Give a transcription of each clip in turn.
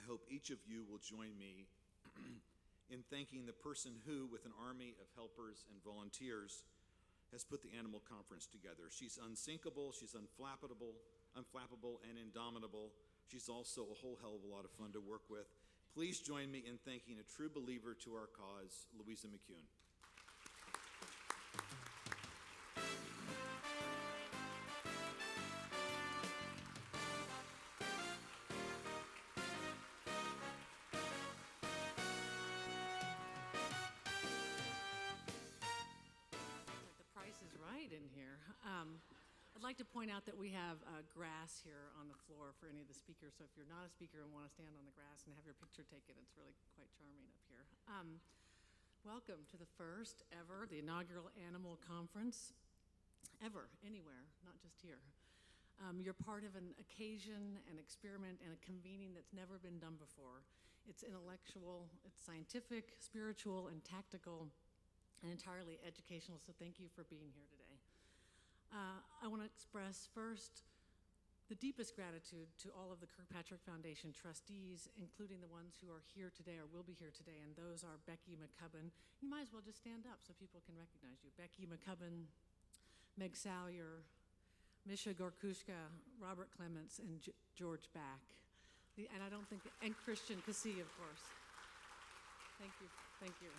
hope each of you will join me in thanking the person who, with an army of helpers and volunteers, has put the Animal Conference together. She's unsinkable, she's unflappable, and indomitable. She's also a whole hell of a lot of fun to work with. Please join me in thanking a true believer to our cause, Louisa McCune. Is right in here. I'd like to point out that we have grass here on the floor for any of the speakers, so if you're not a speaker and want to stand on the grass and have your picture taken, it's really quite charming up here. Welcome to the first ever, the inaugural Animal Conference, ever, anywhere, not just here. You're part of an occasion, an experiment, and a convening that's never been done before. It's intellectual, it's scientific, spiritual, and tactical, and entirely educational, so thank you for being here today. I want to express first the deepest gratitude to all of the Kirkpatrick Foundation trustees, including the ones who are here today or will be here today, and those are Becky McCubbin. You might as well just stand up so people can recognize you. Becky McCubbin, Meg Salyer, Misha Gorkushka, Robert Clements, and George Back. And Christian Cassie, of course. Thank you.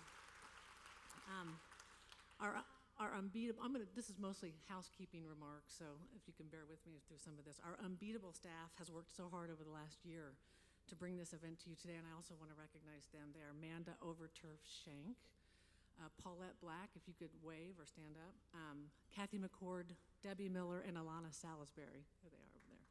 Our unbeatable, this is mostly housekeeping remarks, so if you can bear with me through some of this. Our unbeatable staff has worked so hard over the last year to bring this event to you today, and I also want to recognize them. They are Amanda Overturf Shank, Paulette Black, if you could wave or stand up, Kathy McCord, Debbie Miller, and Alana Salisbury. There they are over there.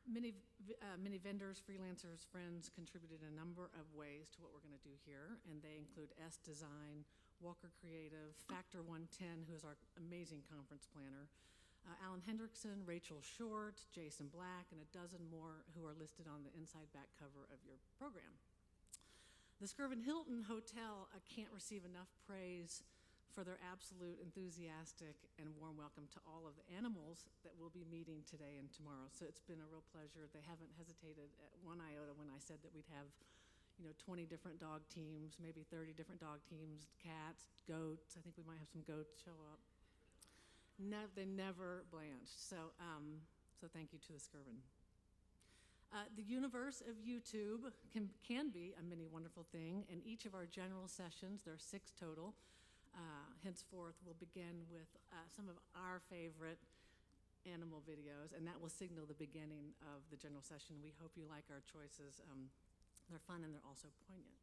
Many vendors, freelancers, friends contributed in a number of ways to what we're going to do here, and they include S Design, Walker Creative, Factor 110, who is our amazing conference planner, Alan Hendrickson, Rachel Short, Jason Black, and a dozen more who are listed on the inside back cover of your program. The Skirvin Hilton Hotel can't receive enough praise for their absolute enthusiastic and warm welcome to all of the animals that we'll be meeting today and tomorrow. So it's been a real pleasure. They haven't hesitated at one iota when I said that we'd have 20 different dog teams, maybe 30 different dog teams, cats, goats. I think we might have some goats show up. They never blanched. So thank you to the Skirvin. The universe of YouTube can be a mini wonderful thing, and each of our general sessions, there are 6 total, henceforth we'll begin with some of our favorite animal videos, and that will signal the beginning of the general session. We hope you like our choices. They're fun and they're also poignant.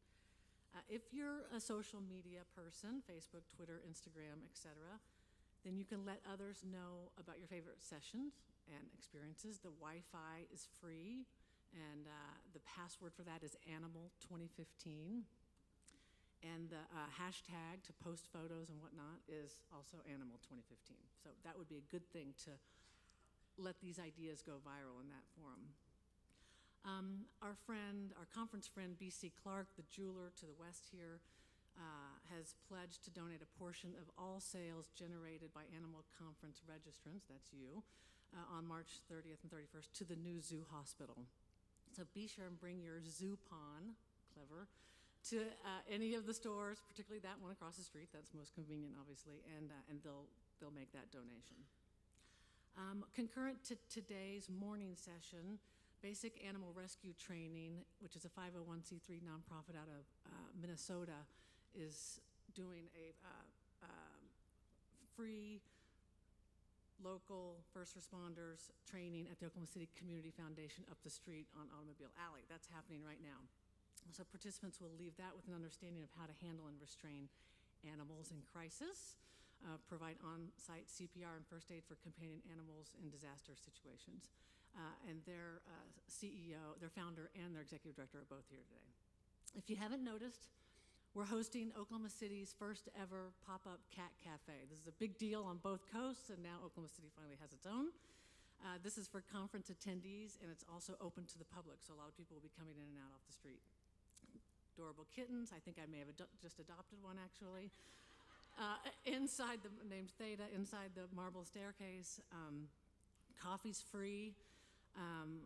If you're a social media person, Facebook, Twitter, Instagram, etc., then you can let others know about your favorite sessions and experiences. The Wi-Fi is free, and the password for that is Animal2015. And the hashtag to post photos and whatnot is also Animal2015. So that would be a good thing to let these ideas go viral in that forum. Our conference friend, B.C. Clark, the jeweler to the west here, has pledged to donate a portion of all sales generated by Animal Conference registrants, that's you, on March 30th and 31st to the new zoo hospital. So be sure and bring your Zoupon, clever, to any of the stores, particularly that one across the street. That's most convenient, obviously, and they'll make that donation. Concurrent to today's morning session, Basic Animal Rescue Training, which is a 501c3 nonprofit out of Minnesota, is doing a free local first responders training at the Oklahoma City Community Foundation up the street on Automobile Alley. That's happening right now. So participants will leave that with an understanding of how to handle and restrain animals in crisis, provide on-site CPR and first aid for companion animals in disaster situations. And their CEO, their founder, and their executive director are both here today. If you haven't noticed, we're hosting Oklahoma City's first ever pop-up cat cafe. This is a big deal on both coasts, and now Oklahoma City finally has its own. This is for conference attendees, and it's also open to the public, so a lot of people will be coming in and out off the street. Adorable kittens. I think I may have just adopted one, actually. Inside the, named Theta, inside the marble staircase. Coffee's free.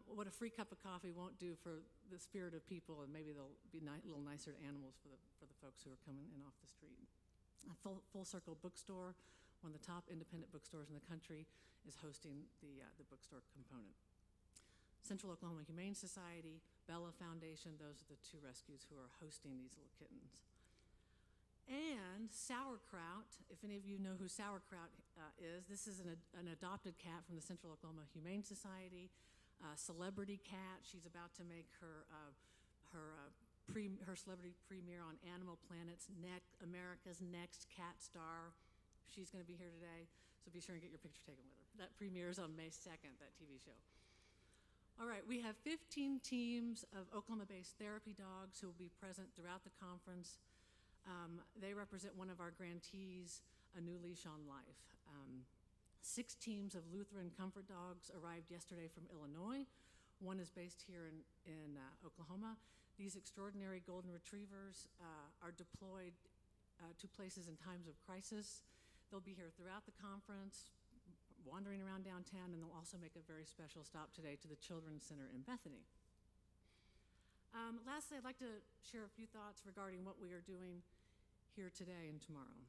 What a free cup of coffee won't do for the spirit of people, and maybe they'll be a little nicer to animals for the folks who are coming in off the street. A Full Circle bookstore, one of the top independent bookstores in the country, is hosting the bookstore component. Central Oklahoma Humane Society, Bella Foundation, those are the two rescues who are hosting these little kittens. And Sauerkraut, if any of you know who Sauerkraut is, this is an adopted cat from the Central Oklahoma Humane Society, celebrity cat. She's about to make her celebrity premiere on Animal Planet's America's Next Cat Star. She's going to be here today, so be sure and get your picture taken with her. That premieres on May 2nd, that TV show. All right, we have 15 teams of Oklahoma-based therapy dogs who will be present throughout the conference. They represent one of our grantees, A New Leash on Life. 6 teams of Lutheran comfort dogs arrived yesterday from Illinois. One is based here in Oklahoma. These extraordinary golden retrievers are deployed to places in times of crisis. They'll be here throughout the conference, wandering around downtown, and they'll also make a very special stop today to the Children's Center in Bethany. Lastly, I'd like to share a few thoughts regarding what we are doing here today and tomorrow.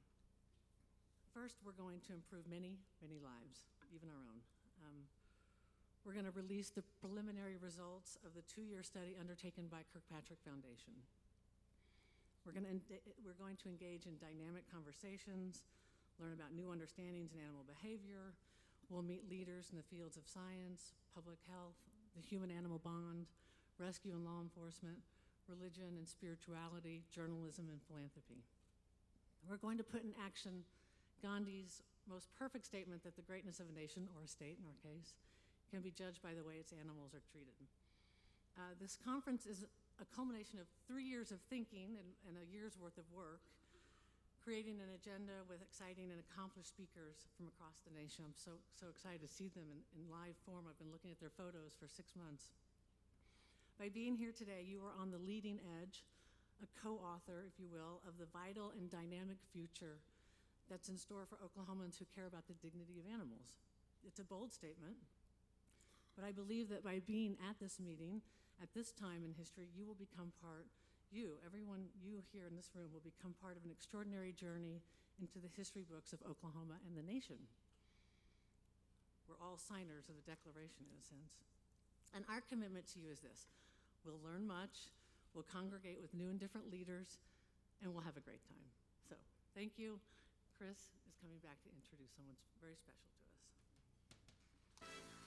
First, we're going to improve many, many lives, even our own. We're going to release the preliminary results of the 2-year study undertaken by Kirkpatrick Foundation. We're going to engage in dynamic conversations, learn about new understandings in animal behavior. We'll meet leaders in the fields of science, public health, the human-animal bond, rescue and law enforcement, religion and spirituality, journalism and philanthropy. We're going to put in action Gandhi's most perfect statement that the greatness of a nation, or a state in our case, can be judged by the way its animals are treated. This conference is a culmination of 3 years of thinking and a year's worth of work, creating an agenda with exciting and accomplished speakers from across the nation. I'm so excited to see them in live form. I've been looking at their photos for 6 months. By being here today, you are on the leading edge, a co-author, if you will, of the vital and dynamic future that's in store for Oklahomans who care about the dignity of animals. It's a bold statement, but I believe that by being at this meeting, at this time in history, you will become everyone you here in this room will become part of an extraordinary journey into the history books of Oklahoma and the nation. We're all signers of the Declaration, in a sense. And our commitment to you is this: we'll learn much, we'll congregate with new and different leaders, and we'll have a great time. So, thank you. Chris is coming back to introduce someone very special to us.